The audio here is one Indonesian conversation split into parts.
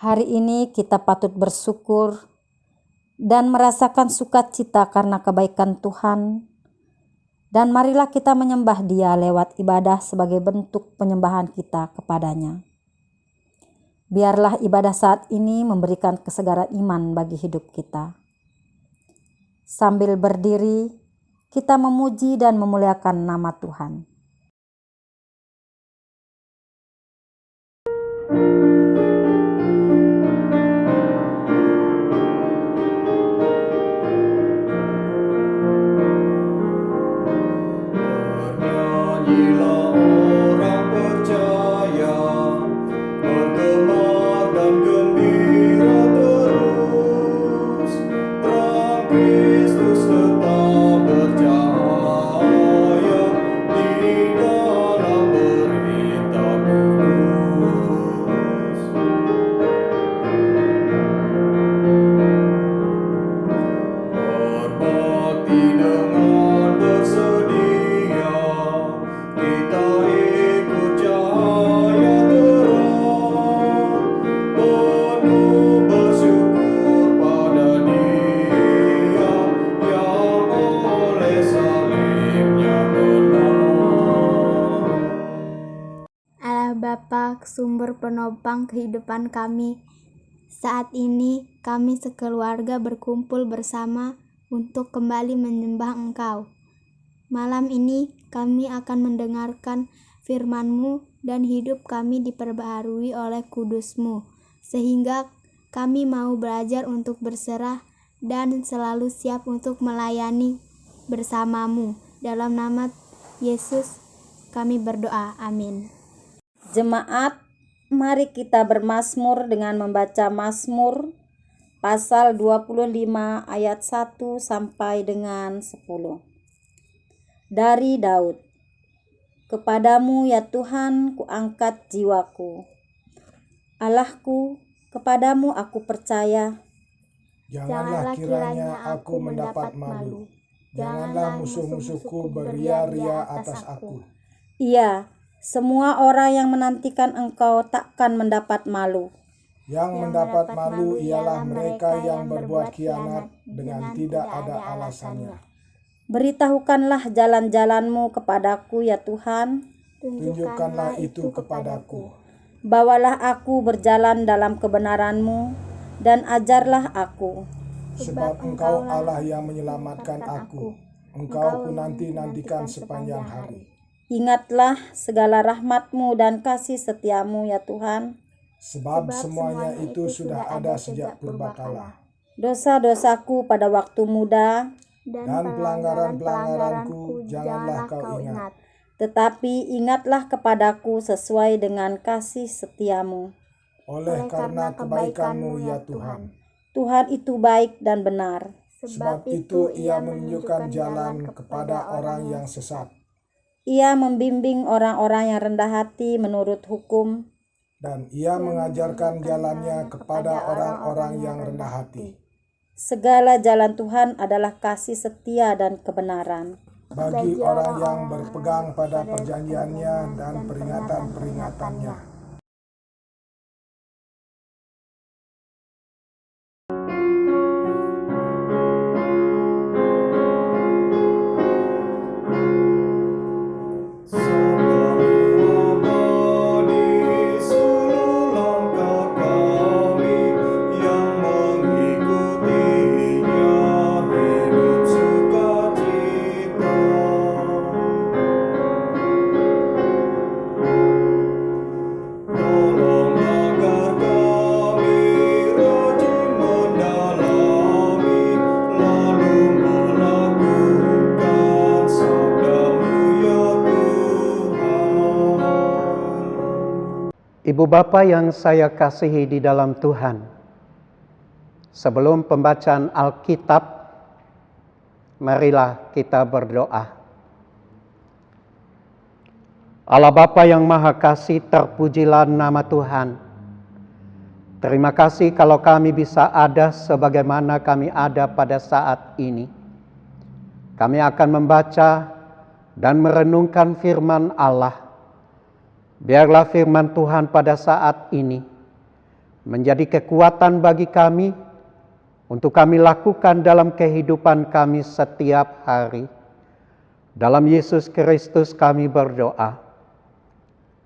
Hari ini kita patut bersyukur dan merasakan sukacita karena kebaikan Tuhan. Dan marilah kita menyembah Dia lewat ibadah sebagai bentuk penyembahan kita kepadanya. Biarlah ibadah saat ini memberikan kesegaran iman bagi hidup kita. Sambil berdiri, kita memuji dan memuliakan nama Tuhan. Bapa, sumber penopang kehidupan kami. Saat ini kami sekeluarga berkumpul bersama untuk kembali menyembah Engkau. Malam ini kami akan mendengarkan firman-Mu dan hidup kami diperbaharui oleh Kudus-Mu, sehingga kami mau belajar untuk berserah dan selalu siap untuk melayani bersama-Mu. Dalam nama Yesus kami berdoa, amin. Jemaat, mari kita bermazmur dengan membaca Mazmur pasal 25 ayat 1 sampai dengan 10. Dari Daud. Kepadamu ya Tuhan kuangkat jiwaku. Allahku, kepadamu aku percaya. Janganlah kiranya aku mendapat malu. Janganlah musuh-musuhku beria-ria atas aku. Iya, semua orang yang menantikan Engkau takkan mendapat malu. Yang mendapat malu ialah mereka yang berbuat khianat dengan tidak ada alasannya. Beritahukanlah jalan-jalan-Mu kepadaku ya Tuhan. Tunjukkanlah itu kepadaku. Bawalah aku berjalan dalam kebenaran-Mu dan ajarlah aku. Sebab Engkau Allah yang menyelamatkan aku. Engkau ku nanti-nantikan sepanjang hari. Ingatlah segala rahmat-Mu dan kasih setia-Mu ya Tuhan. Sebab semuanya itu sudah ada sejak purbakala. Dosa-dosaku pada waktu muda Dan pelanggaran-pelanggaranku janganlah kau ingat. Tetapi ingatlah kepadaku sesuai dengan kasih setia-Mu. Oleh karena kebaikan-Mu ya Tuhan. Tuhan itu baik dan benar. Sebab itu Ia menunjukkan jalan kepada orang yang sesat. Ia membimbing orang-orang yang rendah hati menurut hukum. Dan Ia mengajarkan jalannya kepada orang-orang yang rendah hati. Segala jalan Tuhan adalah kasih setia dan kebenaran. Bagi orang yang berpegang pada perjanjiannya dan peringatan-peringatannya. Ibu Bapa yang saya kasihi di dalam Tuhan, sebelum pembacaan Alkitab, marilah kita berdoa. Allah Bapa yang Maha Kasih, terpujilah nama Tuhan. Terima kasih kalau kami bisa ada sebagaimana kami ada pada saat ini. Kami akan membaca dan merenungkan firman Allah. Biarlah firman Tuhan pada saat ini menjadi kekuatan bagi kami untuk kami lakukan dalam kehidupan kami setiap hari. Dalam Yesus Kristus kami berdoa.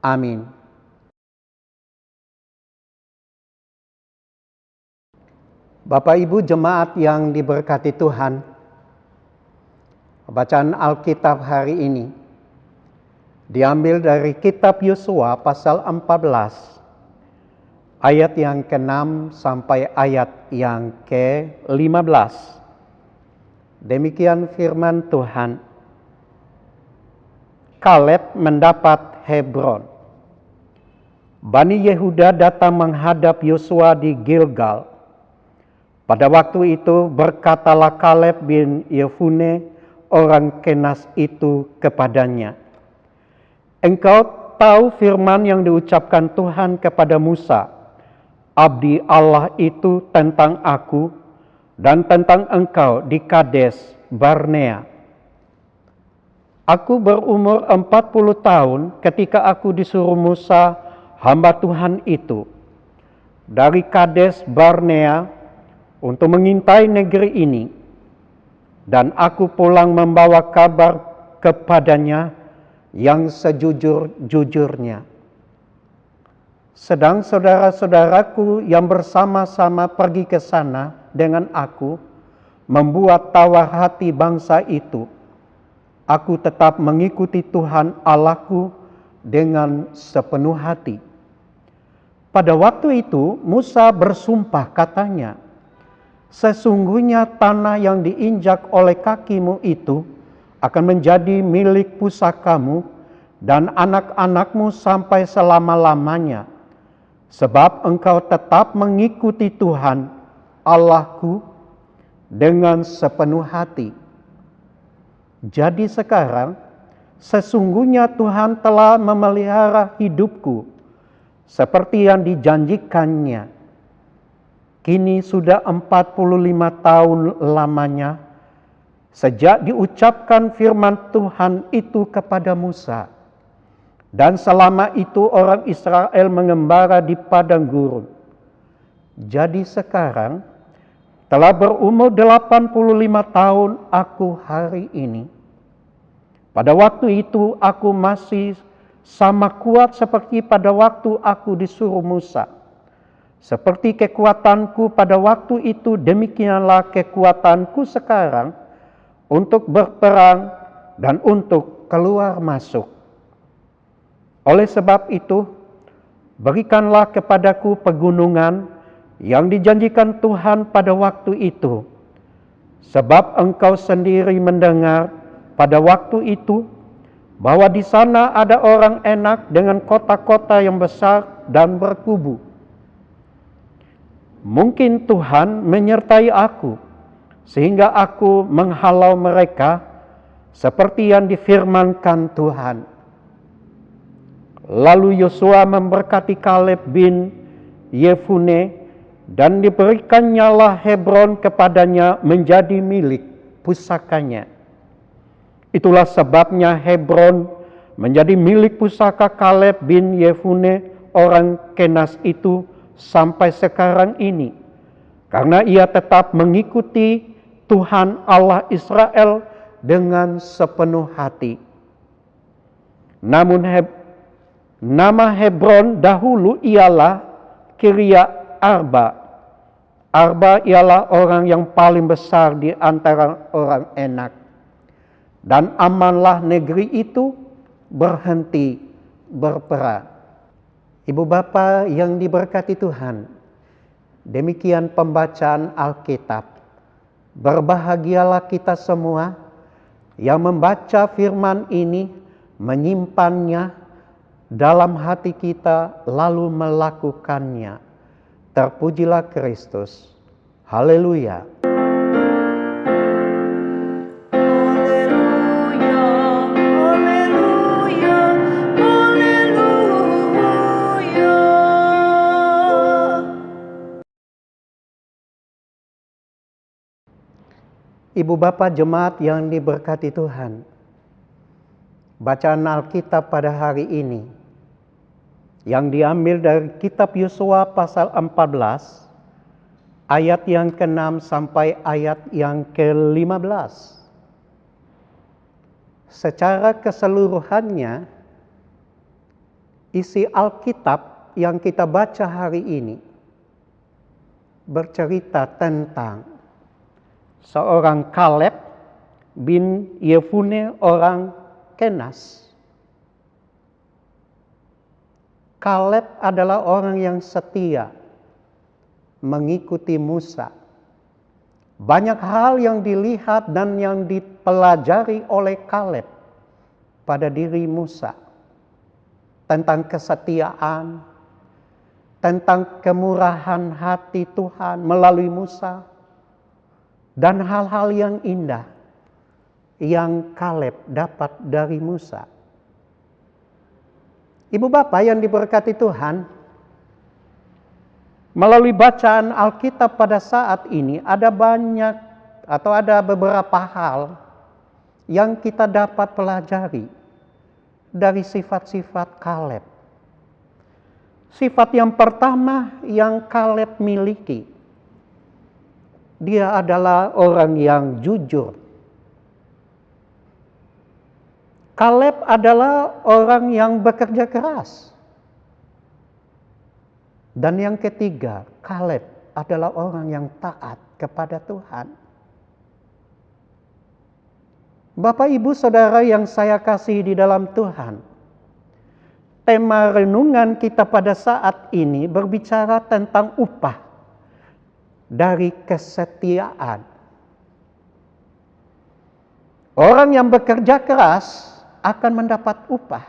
Amin. Bapak Ibu jemaat yang diberkati Tuhan, bacaan Alkitab hari ini diambil dari kitab Yosua pasal 14, ayat yang ke-6 sampai ayat yang ke-15. Demikian firman Tuhan. Kaleb mendapat Hebron. Bani Yehuda datang menghadap Yosua di Gilgal. Pada waktu itu berkatalah Kaleb bin Yefune orang Kenas itu kepadanya, "Engkau tahu firman yang diucapkan Tuhan kepada Musa, abdi Allah itu tentang aku dan tentang engkau di Kades Barnea. Aku berumur 40 tahun ketika aku disuruh Musa, hamba Tuhan itu, dari Kades Barnea untuk mengintai negeri ini, dan aku pulang membawa kabar kepadanya yang sejujur-jujurnya. Sedang saudara-saudaraku yang bersama-sama pergi ke sana dengan aku membuat tawar hati bangsa itu, aku tetap mengikuti Tuhan Allahku dengan sepenuh hati." Pada waktu itu Musa bersumpah katanya, "Sesungguhnya tanah yang diinjak oleh kakimu itu akan menjadi milik pusakamu dan anak-anakmu sampai selama-lamanya, sebab engkau tetap mengikuti Tuhan Allahku dengan sepenuh hati." Jadi sekarang, sesungguhnya Tuhan telah memelihara hidupku seperti yang dijanjikannya. Kini sudah 45 tahun lamanya sejak diucapkan firman Tuhan itu kepada Musa. Dan selama itu orang Israel mengembara di padang gurun. Jadi sekarang telah berumur 85 tahun aku hari ini. Pada waktu itu aku masih sama kuat seperti pada waktu aku disuruh Musa. Seperti kekuatanku pada waktu itu, demikianlah kekuatanku sekarang untuk berperang dan untuk keluar masuk. Oleh sebab itu, berikanlah kepadaku pegunungan yang dijanjikan Tuhan pada waktu itu. Sebab engkau sendiri mendengar pada waktu itu bahwa di sana ada orang enak dengan kota-kota yang besar dan berkubu. Mungkin Tuhan menyertai aku, sehingga aku menghalau mereka seperti yang difirmankan Tuhan. Lalu Yosua memberkati Kaleb bin Yefune, dan diberikannya Hebron kepadanya menjadi milik pusakanya. Itulah sebabnya Hebron menjadi milik pusaka Kaleb bin Yefune orang Kenas itu sampai sekarang ini, karena ia tetap mengikuti Tuhan Allah Israel dengan sepenuh hati. Namun nama Hebron dahulu ialah Kiryat Arba. Arba ialah orang yang paling besar di antara orang Enak. Dan amanlah negeri itu berhenti berperang. Ibu bapa yang diberkati Tuhan, demikian pembacaan Alkitab. Berbahagialah kita semua yang membaca firman ini, menyimpannya dalam hati kita, lalu melakukannya. Terpujilah Kristus. Haleluya. Ibu bapak jemaat yang diberkati Tuhan, bacaan Alkitab pada hari ini yang diambil dari kitab Yosua pasal 14 ayat yang ke-6 sampai ayat yang ke-15. Secara keseluruhannya, isi Alkitab yang kita baca hari ini bercerita tentang seorang Kaleb bin Yefune orang Kenas. Kaleb adalah orang yang setia mengikuti Musa. Banyak hal yang dilihat dan yang dipelajari oleh Kaleb pada diri Musa. Tentang kesetiaan, tentang kemurahan hati Tuhan melalui Musa. Dan hal-hal yang indah yang Kaleb dapat dari Musa. Ibu bapak yang diberkati Tuhan, melalui bacaan Alkitab pada saat ini ada banyak atau ada beberapa hal yang kita dapat pelajari dari sifat-sifat Kaleb. Sifat yang pertama yang Kaleb miliki, dia adalah orang yang jujur. Kaleb adalah orang yang bekerja keras. Dan yang ketiga, Kaleb adalah orang yang taat kepada Tuhan. Bapak, Ibu, Saudara yang saya kasihi di dalam Tuhan, tema renungan kita pada saat ini berbicara tentang upah dari kesetiaan. Orang yang bekerja keras akan mendapat upah.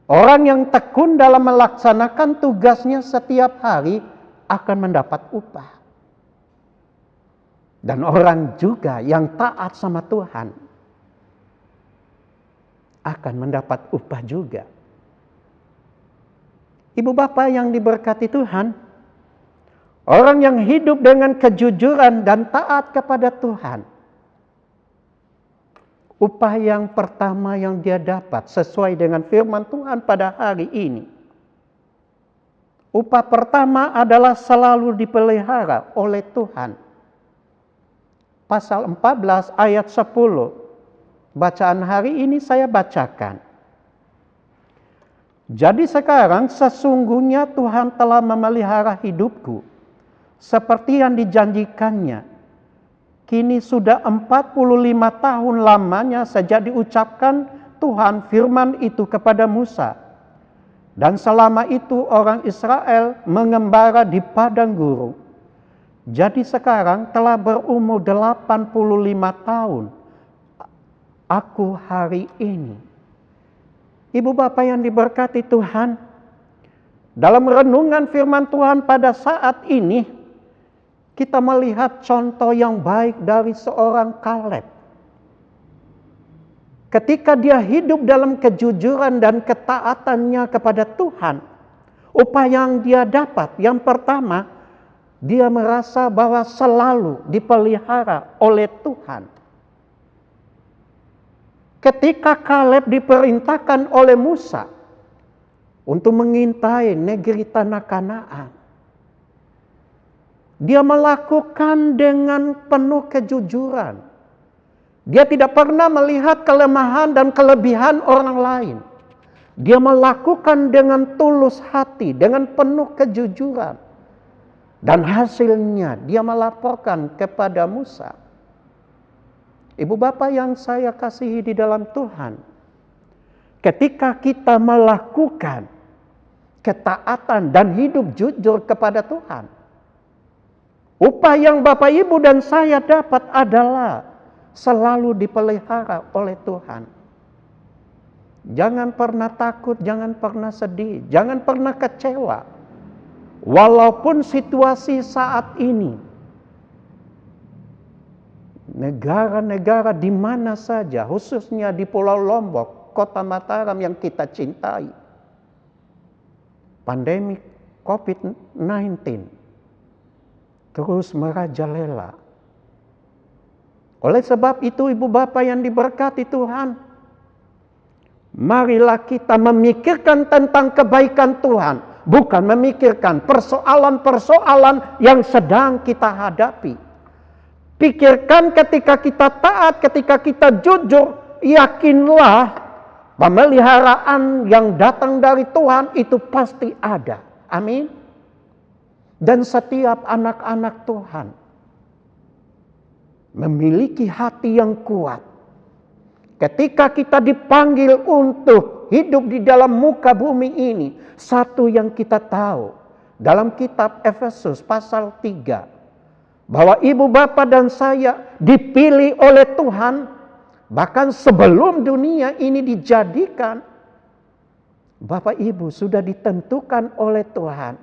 Orang yang tekun dalam melaksanakan tugasnya setiap hari akan mendapat upah. Dan orang juga yang taat sama Tuhan akan mendapat upah juga. Ibu bapak yang diberkati Tuhan, orang yang hidup dengan kejujuran dan taat kepada Tuhan, upah yang pertama yang dia dapat sesuai dengan firman Tuhan pada hari ini. Upah pertama adalah selalu dipelihara oleh Tuhan. Pasal 14 ayat 10. Bacaan hari ini saya bacakan. Jadi sekarang sesungguhnya Tuhan telah memelihara hidupku seperti yang dijanjikannya. Kini sudah 45 tahun lamanya sejak diucapkan Tuhan firman itu kepada Musa. Dan selama itu orang Israel mengembara di padang gurun. Jadi sekarang telah berumur 85 tahun aku hari ini. Ibu bapak yang diberkati Tuhan, dalam renungan firman Tuhan pada saat ini, kita melihat contoh yang baik dari seorang Kaleb. Ketika dia hidup dalam kejujuran dan ketaatannya kepada Tuhan, upah yang dia dapat, yang pertama, dia merasa bahwa selalu dipelihara oleh Tuhan. Ketika Kaleb diperintahkan oleh Musa untuk mengintai negeri tanah Kanaan, dia melakukan dengan penuh kejujuran. Dia tidak pernah melihat kelemahan dan kelebihan orang lain. Dia melakukan dengan tulus hati, dengan penuh kejujuran. Dan hasilnya dia melaporkan kepada Musa. Ibu bapak yang saya kasihi di dalam Tuhan, ketika kita melakukan ketaatan dan hidup jujur kepada Tuhan, upah yang Bapak Ibu dan saya dapat adalah selalu dipelihara oleh Tuhan. Jangan pernah takut, jangan pernah sedih, jangan pernah kecewa. Walaupun situasi saat ini, negara-negara di mana saja, khususnya di Pulau Lombok, Kota Mataram yang kita cintai, pandemi COVID-19 terus merajalela. Oleh sebab itu, ibu bapak yang diberkati Tuhan, Marilah kita memikirkan tentang kebaikan Tuhan, bukan memikirkan persoalan-persoalan yang sedang kita hadapi. Pikirkan ketika kita taat, ketika kita jujur, yakinlah pemeliharaan yang datang dari Tuhan itu pasti ada. Amin. Dan setiap anak-anak Tuhan memiliki hati yang kuat. Ketika kita dipanggil untuk hidup di dalam muka bumi ini, satu yang kita tahu dalam kitab Efesus pasal 3, bahwa ibu bapa dan saya dipilih oleh Tuhan, bahkan sebelum dunia ini dijadikan, Bapak Ibu sudah ditentukan oleh Tuhan,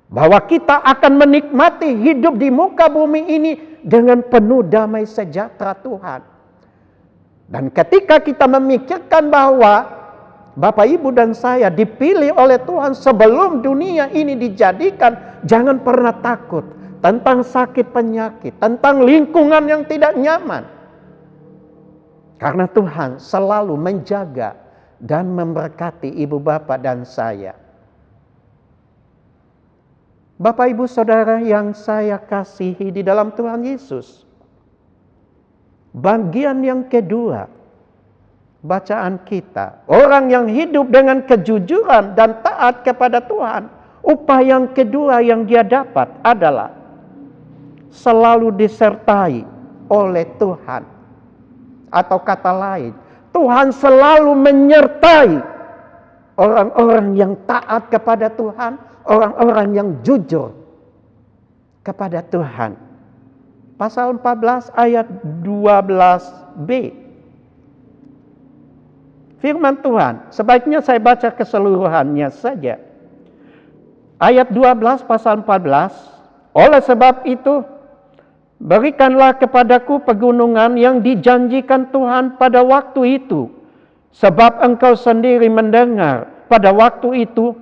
bahwa kita akan menikmati hidup di muka bumi ini dengan penuh damai sejahtera Tuhan. Dan ketika kita memikirkan bahwa Bapak Ibu dan saya dipilih oleh Tuhan sebelum dunia ini dijadikan, jangan pernah takut tentang sakit penyakit, tentang lingkungan yang tidak nyaman. Karena Tuhan selalu menjaga dan memberkati ibu bapak dan saya. Bapak Ibu Saudara yang saya kasihi di dalam Tuhan Yesus, bagian yang kedua bacaan kita, orang yang hidup dengan kejujuran dan taat kepada Tuhan, upah yang kedua yang dia dapat adalah selalu disertai oleh Tuhan. Atau kata lain, Tuhan selalu menyertai orang-orang yang taat kepada Tuhan, orang-orang yang jujur kepada Tuhan. Pasal 14 ayat 12b. Firman Tuhan, sebaiknya saya baca keseluruhannya saja. Ayat 12 pasal 14, oleh sebab itu, berikanlah kepadaku pegunungan yang dijanjikan Tuhan pada waktu itu. Sebab engkau sendiri mendengar pada waktu itu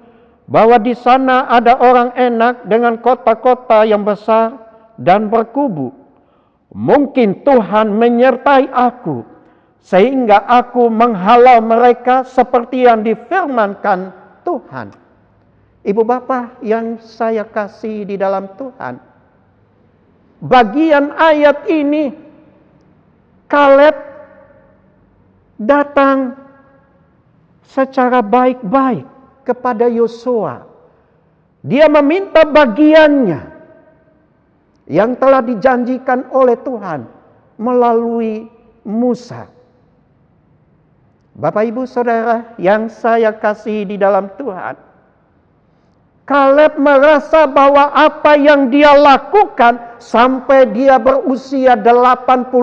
bahwa di sana ada orang enak dengan kota-kota yang besar dan berkubu. Mungkin Tuhan menyertai aku sehingga aku menghalau mereka seperti yang difirmankan Tuhan. Ibu bapak yang saya kasih di dalam Tuhan, bagian ayat ini Kaleb datang secara baik-baik kepada Yosua. Dia meminta bagiannya yang telah dijanjikan oleh Tuhan melalui Musa. Bapak Ibu Saudara yang saya kasih di dalam Tuhan, Kaleb merasa bahwa apa yang dia lakukan sampai dia berusia 85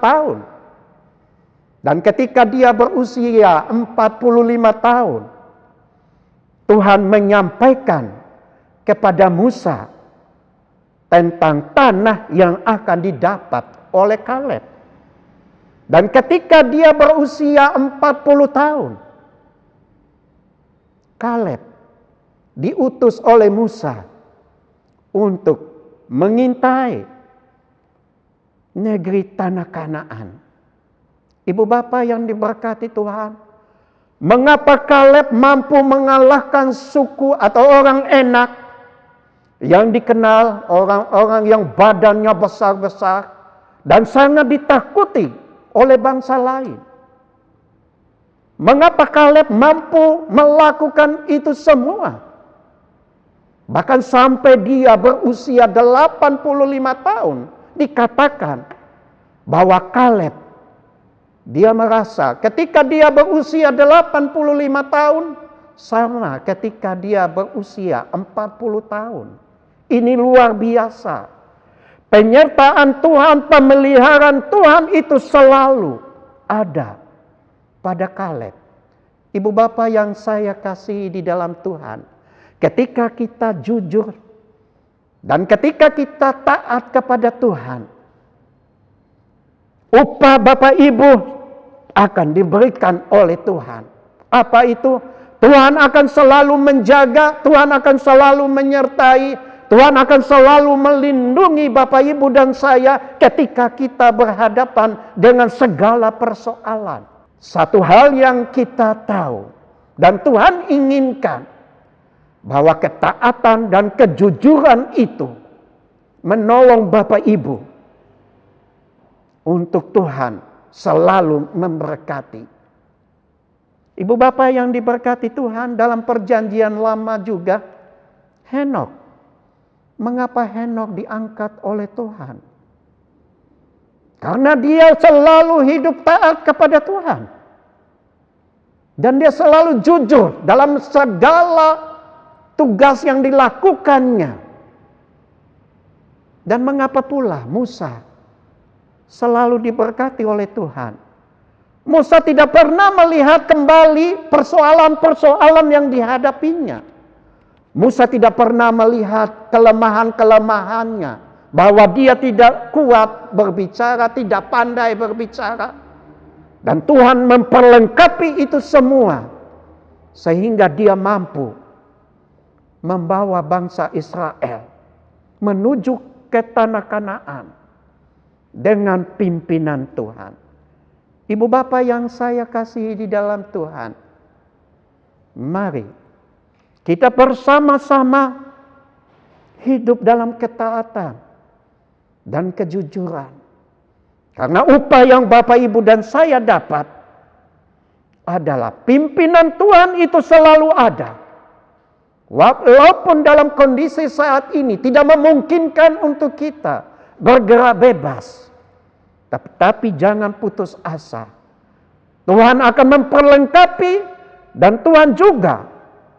tahun. Dan ketika dia berusia 45 tahun, Tuhan menyampaikan kepada Musa tentang tanah yang akan didapat oleh Kaleb. Dan ketika dia berusia 40 tahun, Kaleb diutus oleh Musa untuk mengintai negeri tanah Kanaan. Ibu bapak yang diberkati Tuhan, mengapa Kaleb mampu mengalahkan suku atau orang enak yang dikenal orang-orang yang badannya besar-besar dan sangat ditakuti oleh bangsa lain? Mengapa Kaleb mampu melakukan itu semua? Bahkan sampai dia berusia 85 tahun, dikatakan bahwa Kaleb, dia merasa ketika dia berusia 85 tahun, sama ketika dia berusia 40 tahun. Ini luar biasa. Penyertaan Tuhan, pemeliharaan Tuhan itu selalu ada pada Kaleb. Ibu bapak yang saya kasih di dalam Tuhan, ketika kita jujur dan ketika kita taat kepada Tuhan, upah Bapak Ibu akan diberikan oleh Tuhan. Apa itu? Tuhan akan selalu menjaga, Tuhan akan selalu menyertai, Tuhan akan selalu melindungi Bapak Ibu dan saya ketika kita berhadapan dengan segala persoalan. Satu hal yang kita tahu dan Tuhan inginkan, bahwa ketaatan dan kejujuran itu menolong Bapak Ibu untuk Tuhan selalu memberkati. Ibu Bapak yang diberkati Tuhan, dalam perjanjian lama juga, Henokh. Mengapa Henokh diangkat oleh Tuhan? Karena dia selalu hidup taat kepada Tuhan. Dan dia selalu jujur dalam segala tugas yang dilakukannya. Dan mengapa pula Musa selalu diberkati oleh Tuhan? Musa tidak pernah melihat kembali persoalan-persoalan yang dihadapinya. Musa tidak pernah melihat kelemahan-kelemahannya, bahwa dia tidak kuat berbicara, tidak pandai berbicara. Dan Tuhan memperlengkapi itu semua, sehingga dia mampu membawa bangsa Israel menuju ke tanah Kanaan dengan pimpinan Tuhan. Ibu Bapak yang saya kasihi di dalam Tuhan, mari kita bersama-sama hidup dalam ketaatan dan kejujuran. Karena upah yang Bapak, Ibu, dan saya dapat adalah pimpinan Tuhan itu selalu ada. Walaupun dalam kondisi saat ini tidak memungkinkan untuk kita bergerak bebas. Tapi jangan putus asa. Tuhan akan memperlengkapi dan Tuhan juga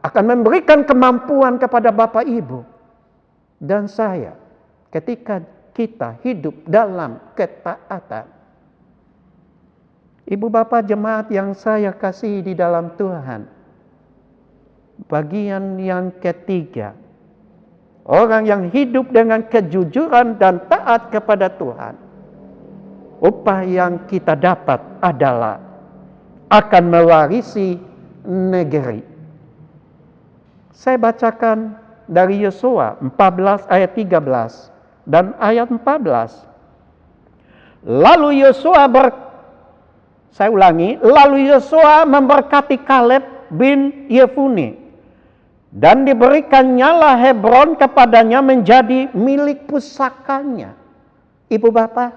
akan memberikan kemampuan kepada Bapak, Ibu, dan saya ketika kita hidup dalam ketaatan. Ibu Bapak jemaat yang saya kasihi di dalam Tuhan, bagian yang ketiga, orang yang hidup dengan kejujuran dan taat kepada Tuhan, upah yang kita dapat adalah akan mewarisi negeri. Saya bacakan dari Yosua 14 ayat 13 dan ayat 14. Lalu Yosua memberkati Kaleb bin Yefune, dan diberikannya Hebron kepadanya menjadi milik pusakanya. Ibu Bapak,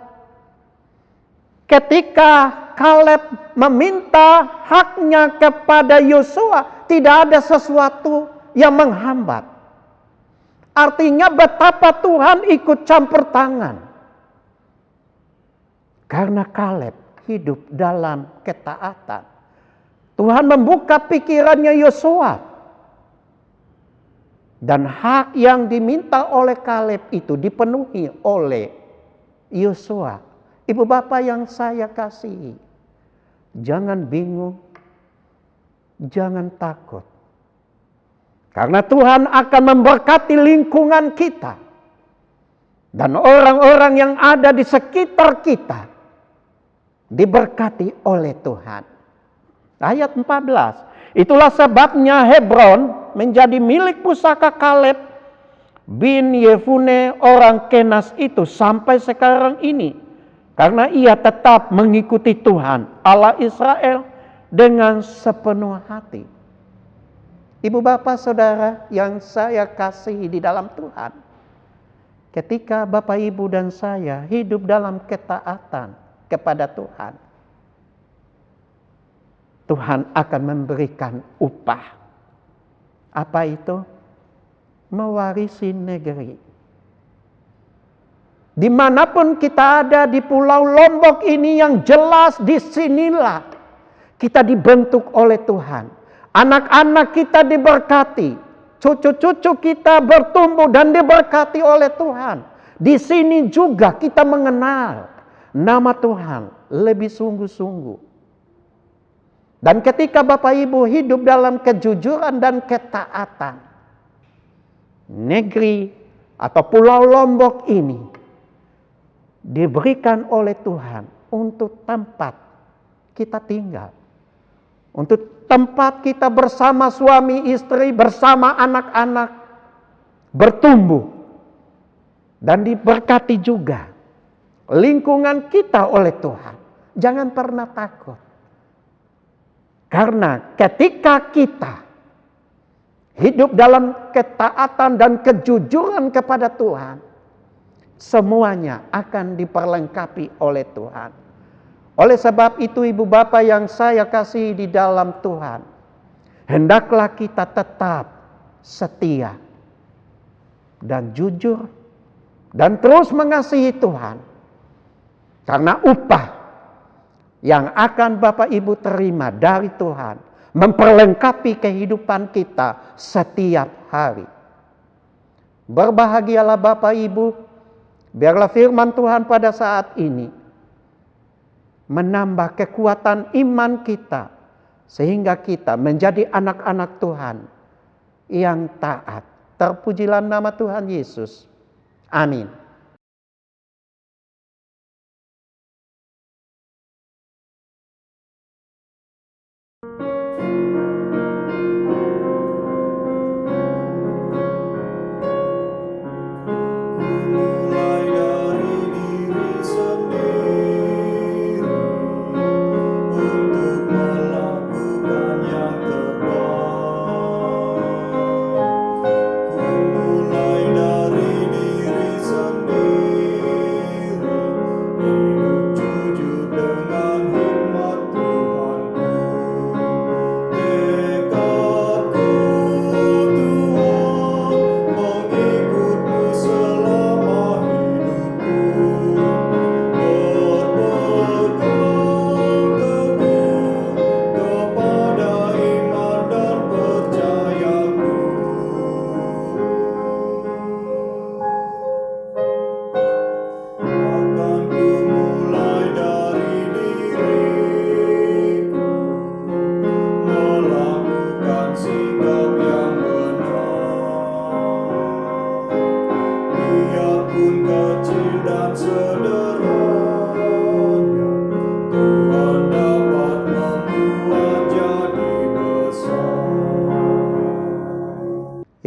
ketika Kaleb meminta haknya kepada Yosua, tidak ada sesuatu yang menghambat. Artinya betapa Tuhan ikut campur tangan. Karena Kaleb hidup dalam ketaatan, Tuhan membuka pikirannya Yosua. Dan hak yang diminta oleh Kaleb itu dipenuhi oleh Yosua. Ibu Bapak yang saya kasihi, jangan bingung, jangan takut. Karena Tuhan akan memberkati lingkungan kita. Dan orang-orang yang ada di sekitar kita diberkati oleh Tuhan. Ayat 14. Itulah sebabnya Hebron menjadi milik pusaka Kaleb bin Yefune orang Kenas itu sampai sekarang ini. Karena ia tetap mengikuti Tuhan Allah Israel dengan sepenuh hati. Ibu Bapak Saudara yang saya kasihi di dalam Tuhan, ketika Bapak Ibu dan saya hidup dalam ketaatan kepada Tuhan, Tuhan akan memberikan upah. Apa itu? Mewarisi negeri. Dimanapun kita ada di Pulau Lombok ini, yang jelas disinilah kita dibentuk oleh Tuhan. Anak-anak kita diberkati, cucu-cucu kita bertumbuh dan diberkati oleh Tuhan. Di sini juga kita mengenal nama Tuhan lebih sungguh-sungguh. Dan ketika Bapak Ibu hidup dalam kejujuran dan ketaatan, negeri atau Pulau Lombok ini diberikan oleh Tuhan untuk tempat kita tinggal. Untuk tempat kita bersama suami istri, bersama anak-anak bertumbuh. Dan diberkati juga lingkungan kita oleh Tuhan. Jangan pernah takut. Karena ketika kita hidup dalam ketaatan dan kejujuran kepada Tuhan, semuanya akan diperlengkapi oleh Tuhan. Oleh sebab itu, ibu bapak yang saya kasih di dalam Tuhan, hendaklah kita tetap setia dan jujur dan terus mengasihi Tuhan. Karena upah yang akan Bapak Ibu terima dari Tuhan memperlengkapi kehidupan kita setiap hari. Berbahagialah Bapak Ibu, biarlah firman Tuhan pada saat ini menambah kekuatan iman kita sehingga kita menjadi anak-anak Tuhan yang taat. Terpujilah nama Tuhan Yesus. Amin.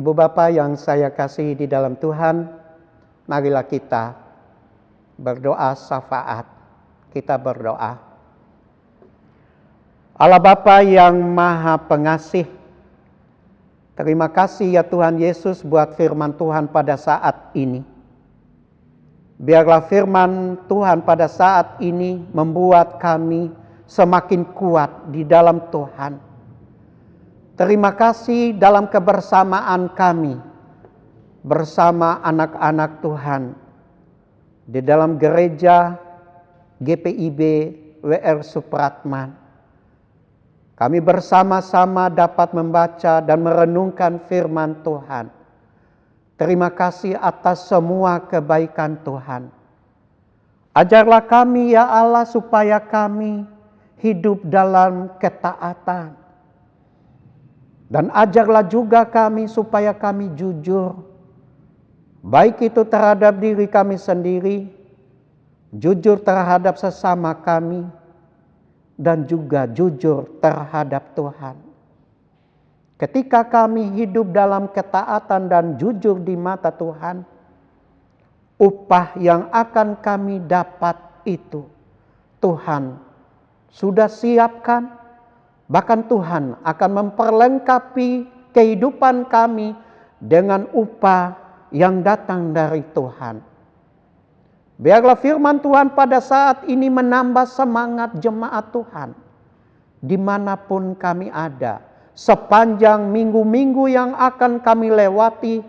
Ibu Bapak yang saya kasih di dalam Tuhan, marilah kita berdoa syafaat. Kita berdoa. Allah Bapa yang Maha Pengasih, terima kasih ya Tuhan Yesus buat firman Tuhan pada saat ini. Biarlah firman Tuhan pada saat ini membuat kami semakin kuat di dalam Tuhan. Terima kasih dalam kebersamaan kami bersama anak-anak Tuhan di dalam gereja GPIB WR Supratman. Kami bersama-sama dapat membaca dan merenungkan firman Tuhan. Terima kasih atas semua kebaikan Tuhan. Ajarlah kami ya Allah supaya kami hidup dalam ketaatan. Dan ajarlah juga kami supaya kami jujur. Baik itu terhadap diri kami sendiri, jujur terhadap sesama kami, dan juga jujur terhadap Tuhan. Ketika kami hidup dalam ketaatan dan jujur di mata Tuhan, upah yang akan kami dapat itu Tuhan sudah siapkan. Bahkan Tuhan akan memperlengkapi kehidupan kami dengan upah yang datang dari Tuhan. Biarlah firman Tuhan pada saat ini menambah semangat jemaat Tuhan. Dimanapun kami ada, sepanjang minggu-minggu yang akan kami lewati,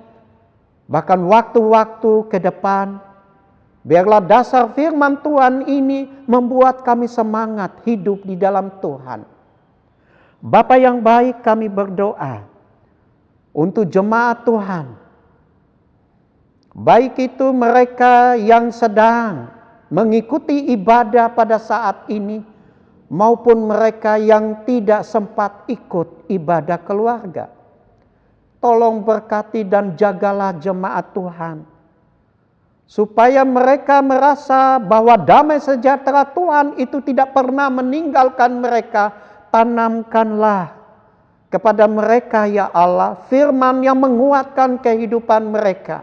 bahkan waktu-waktu ke depan, biarlah dasar firman Tuhan ini membuat kami semangat hidup di dalam Tuhan. Bapa yang baik, kami berdoa untuk jemaat Tuhan. Baik itu mereka yang sedang mengikuti ibadah pada saat ini, maupun mereka yang tidak sempat ikut ibadah keluarga. Tolong berkati dan jagalah jemaat Tuhan, supaya mereka merasa bahwa damai sejahtera Tuhan itu tidak pernah meninggalkan mereka. Tanamkanlah kepada mereka ya Allah firman yang menguatkan kehidupan mereka.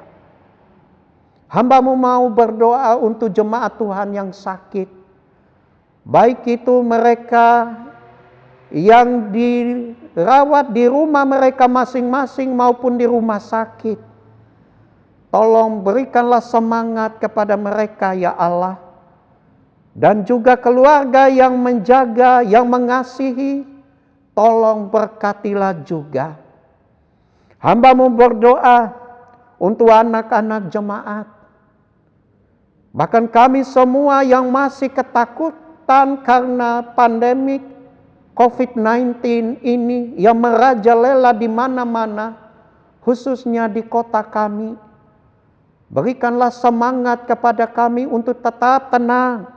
Hamba-Mu mau berdoa untuk jemaat Tuhan yang sakit. Baik itu mereka yang dirawat di rumah mereka masing-masing maupun di rumah sakit. Tolong berikanlah semangat kepada mereka ya Allah. Dan juga keluarga yang menjaga, yang mengasihi, tolong berkatilah juga. Hamba-Mu berdoa untuk anak-anak jemaat. Bahkan kami semua yang masih ketakutan karena pandemik COVID-19 ini yang merajalela di mana-mana, khususnya di kota kami. Berikanlah semangat kepada kami untuk tetap tenang,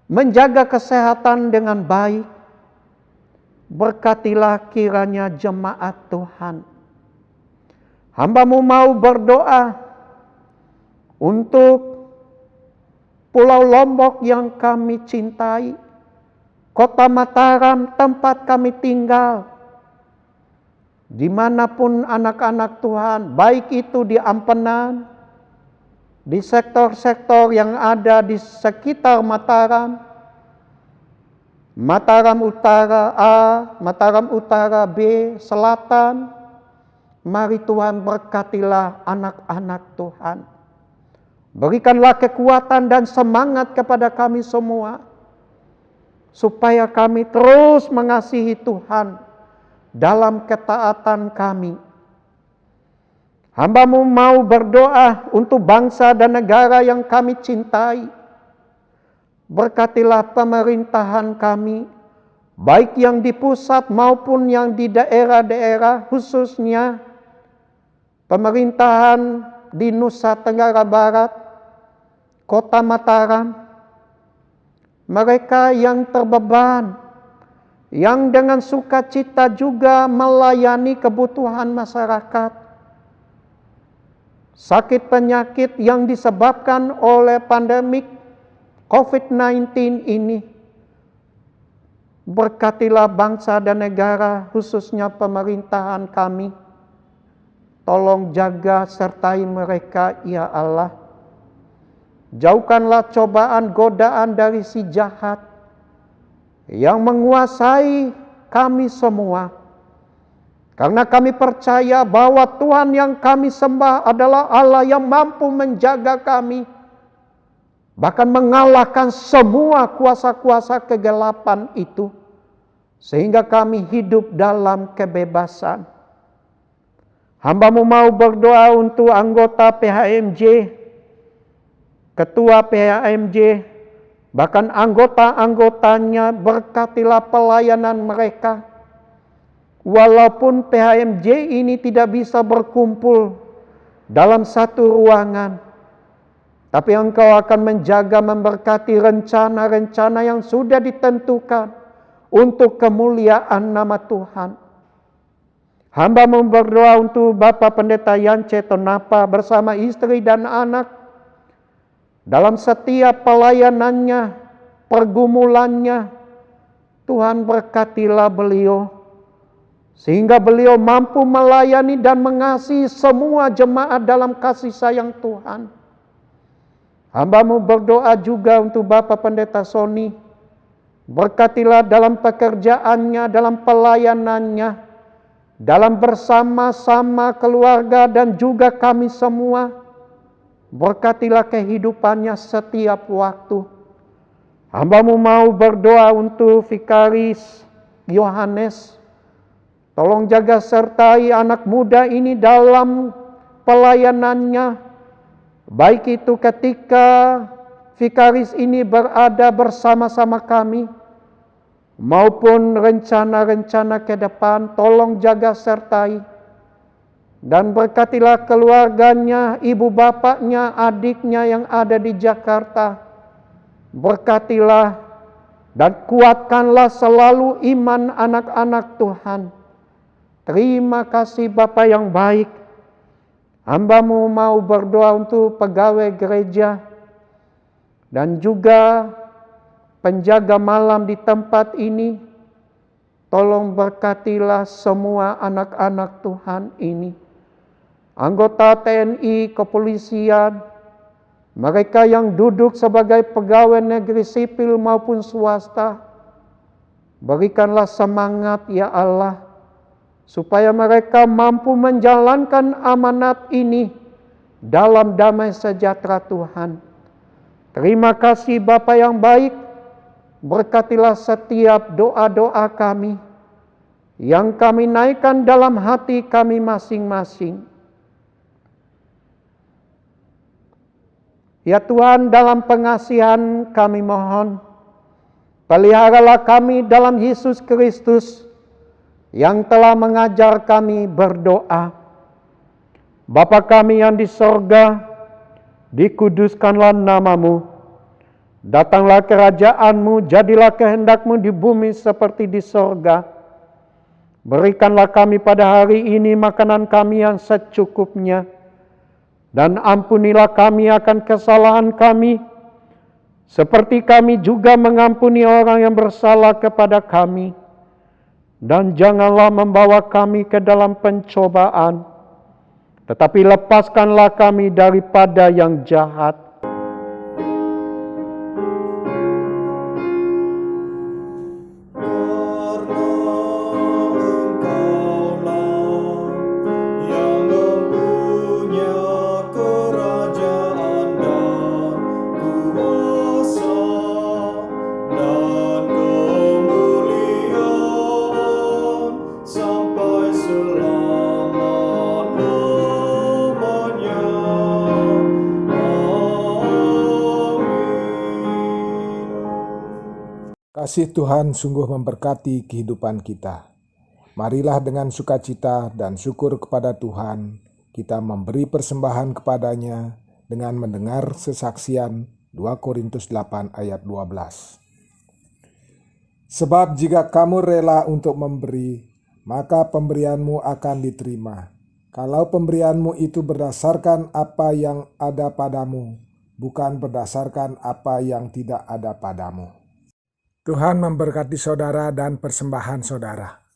menjaga kesehatan dengan baik. Berkatilah kiranya jemaat Tuhan. Hamba-Mu mau berdoa untuk Pulau Lombok yang kami cintai, Kota Mataram tempat kami tinggal, dimanapun anak-anak Tuhan, baik itu di Ampenan, di sektor-sektor yang ada di sekitar Mataram, Mataram Utara A, Mataram Utara B, Selatan. Mari Tuhan berkatilah anak-anak Tuhan. Berikanlah kekuatan dan semangat kepada kami semua, supaya kami terus mengasihi Tuhan dalam ketaatan kami. Hamba-Mu mau berdoa untuk bangsa dan negara yang kami cintai. Berkatilah pemerintahan kami, baik yang di pusat maupun yang di daerah-daerah, khususnya pemerintahan di Nusa Tenggara Barat, Kota Mataram. Mereka yang terbeban, yang dengan sukacita juga melayani kebutuhan masyarakat. Sakit penyakit yang disebabkan oleh pandemik COVID-19 ini. Berkatilah bangsa dan negara, khususnya pemerintahan kami. Tolong jaga sertai mereka ya Allah. Jauhkanlah cobaan godaan dari si jahat yang menguasai kami semua. Karena kami percaya bahwa Tuhan yang kami sembah adalah Allah yang mampu menjaga kami, bahkan mengalahkan semua kuasa-kuasa kegelapan itu, sehingga kami hidup dalam kebebasan. Hamba-Mu mau berdoa untuk anggota PHMJ, ketua PHMJ, bahkan anggota-anggotanya. Berkatilah pelayanan mereka. Walaupun PHMJ ini tidak bisa berkumpul dalam satu ruangan, tapi Engkau akan menjaga, memberkati rencana-rencana yang sudah ditentukan untuk kemuliaan nama Tuhan. Hamba-Mu berdoa untuk Bapak Pendeta Yance Tonapa bersama istri dan anak, dalam setiap pelayanannya, pergumulannya. Tuhan berkatilah beliau, sehingga beliau mampu melayani dan mengasihi semua jemaat dalam kasih sayang Tuhan. Hamba-Mu berdoa juga untuk Bapak Pendeta Sony. Berkatilah dalam pekerjaannya, dalam pelayanannya, dalam bersama-sama keluarga dan juga kami semua. Berkatilah kehidupannya setiap waktu. Hamba-Mu mau berdoa untuk Vikaris Yohanes. Tolong jaga sertai anak muda ini dalam pelayanannya, baik itu ketika Vikaris ini berada bersama-sama kami, maupun rencana-rencana ke depan. Tolong jaga sertai dan berkatilah keluarganya, ibu bapaknya, adiknya yang ada di Jakarta. Berkatilah dan kuatkanlah selalu iman anak-anak Tuhan. Terima kasih Bapa yang baik. Hamba-Mu mau berdoa untuk pegawai gereja dan juga penjaga malam di tempat ini. Tolong berkatilah semua anak-anak Tuhan ini. Anggota TNI, kepolisian, mereka yang duduk sebagai pegawai negeri sipil maupun swasta. Berikanlah semangat ya Allah, supaya mereka mampu menjalankan amanat ini dalam damai sejahtera Tuhan. Terima kasih Bapa yang baik, berkatilah setiap doa-doa kami yang kami naikkan dalam hati kami masing-masing. Ya Tuhan, dalam pengasihan kami mohon, peliharalah kami dalam Yesus Kristus yang telah mengajar kami berdoa. Bapa kami yang di sorga, dikuduskanlah namamu. Datanglah kerajaanmu, jadilah kehendakmu di bumi seperti di sorga. Berikanlah kami pada hari ini makanan kami yang secukupnya. Dan ampunilah kami akan kesalahan kami, seperti kami juga mengampuni orang yang bersalah kepada kami. Dan janganlah membawa kami ke dalam pencobaan, tetapi lepaskanlah kami daripada yang jahat. Kasih Tuhan sungguh memberkati kehidupan kita. Marilah dengan sukacita dan syukur kepada Tuhan, kita memberi persembahan kepadanya dengan mendengar sesaksian 2 Korintus 8 ayat 12. Sebab jika kamu rela untuk memberi, maka pemberianmu akan diterima. Kalau pemberianmu itu berdasarkan apa yang ada padamu, bukan berdasarkan apa yang tidak ada padamu. Tuhan memberkati saudara dan persembahan saudara.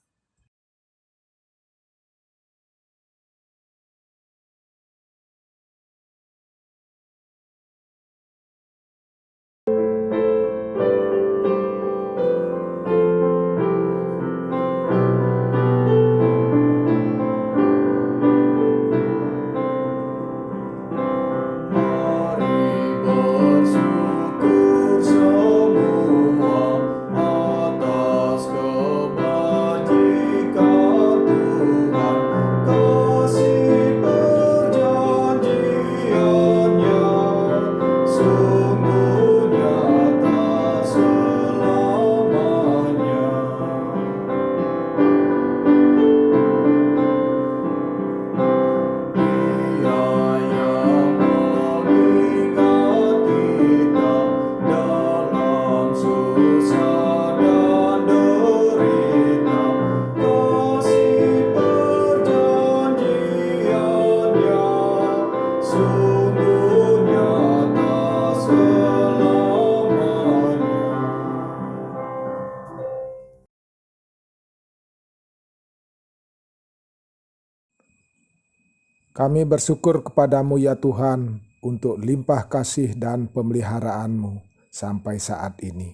Kami bersyukur kepadamu ya Tuhan untuk limpah kasih dan pemeliharaanmu sampai saat ini.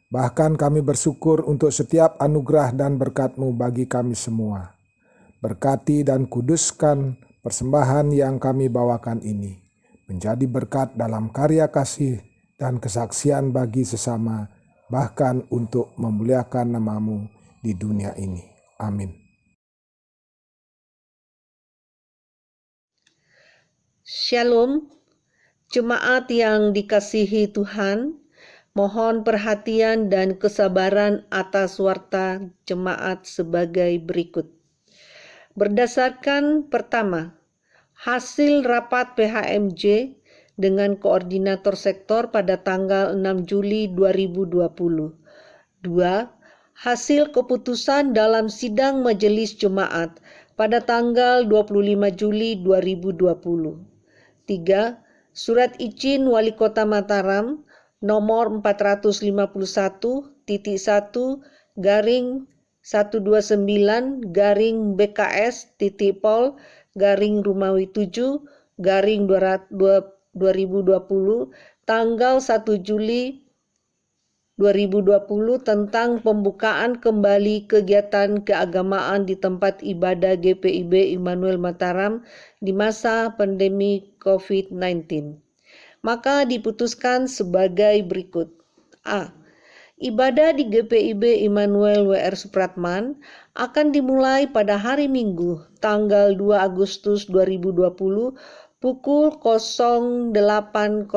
Bahkan kami bersyukur untuk setiap anugerah dan berkat-Mu bagi kami semua. Berkati dan kuduskan persembahan yang kami bawakan ini, menjadi berkat dalam karya kasih dan kesaksian bagi sesama, bahkan untuk memuliakan nama-Mu di dunia ini. Amin. Shalom, jemaat yang dikasihi Tuhan, mohon perhatian dan kesabaran atas warta jemaat sebagai berikut. Berdasarkan pertama, hasil rapat PHMJ dengan koordinator sektor pada tanggal 6 Juli 2020. 2. Hasil keputusan dalam sidang majelis jemaat pada tanggal 25 Juli 2020. 3. Surat izin Wali Kota Mataram nomor 451-BKS-Pol-Rumawi 7-2020 tanggal 1 Juli 2020 tentang pembukaan kembali kegiatan keagamaan di tempat ibadah GPIB Immanuel Mataram di masa pandemi COVID-19. Maka diputuskan sebagai berikut. A. Ibadah di GPIB Immanuel WR Supratman akan dimulai pada hari Minggu, tanggal 2 Agustus 2020 pukul 08.00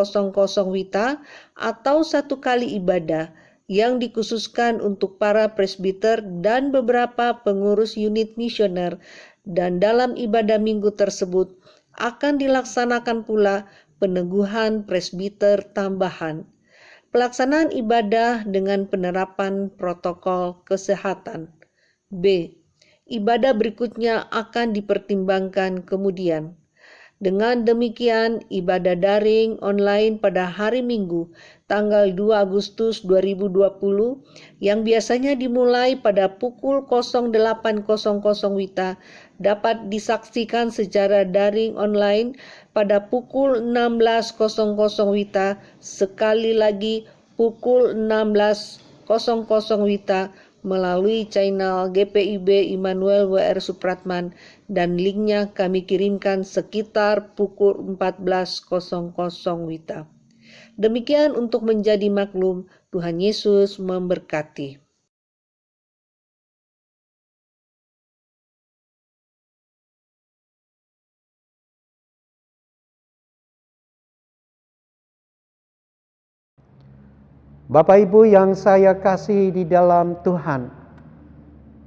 WITA atau satu kali ibadah yang dikhususkan untuk para presbiter dan beberapa pengurus unit misioner, dan dalam ibadah minggu tersebut akan dilaksanakan pula peneguhan presbiter tambahan. Pelaksanaan ibadah dengan penerapan protokol kesehatan. B. Ibadah berikutnya akan dipertimbangkan kemudian. Dengan demikian, ibadah daring online pada hari Minggu, tanggal 2 Agustus 2020, yang biasanya dimulai pada pukul 08.00 WITA, dapat disaksikan secara daring online pada pukul 16.00 WITA, sekali lagi pukul 16.00 WITA, melalui channel GPIB Immanuel WR Supratman, dan linknya kami kirimkan sekitar pukul 14.00 WITA. Demikian untuk menjadi maklum. Tuhan Yesus memberkati. Bapak Ibu yang saya kasihi di dalam Tuhan,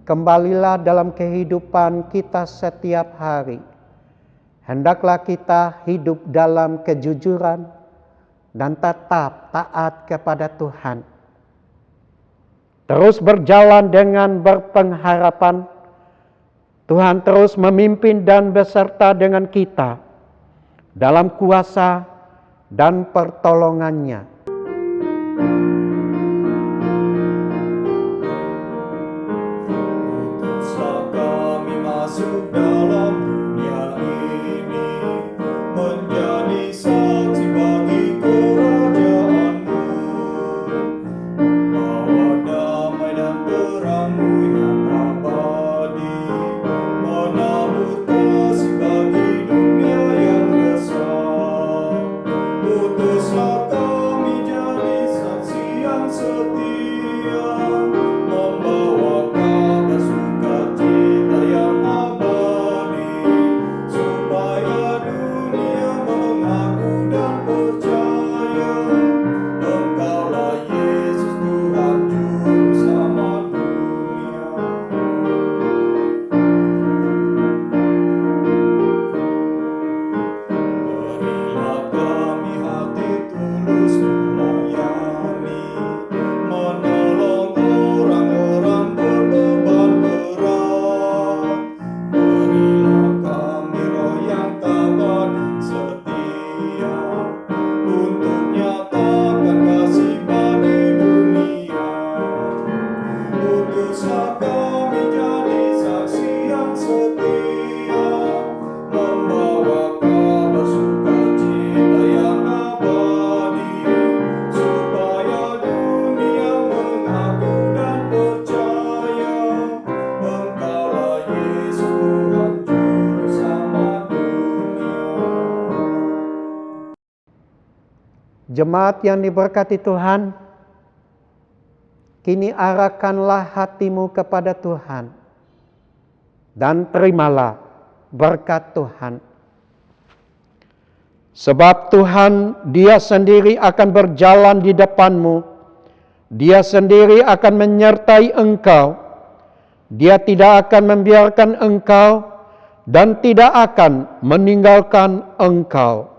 kembalilah dalam kehidupan kita setiap hari. Hendaklah kita hidup dalam kejujuran dan tetap taat kepada Tuhan. Terus berjalan dengan berpengharapan, Tuhan terus memimpin dan beserta dengan kita dalam kuasa dan pertolongannya. Jemaat yang diberkati Tuhan, kini arahkanlah hatimu kepada Tuhan dan terimalah berkat Tuhan. Sebab Tuhan, Dia sendiri akan berjalan di depanmu. Dia sendiri akan menyertai engkau. Dia tidak akan membiarkan engkau dan tidak akan meninggalkan engkau.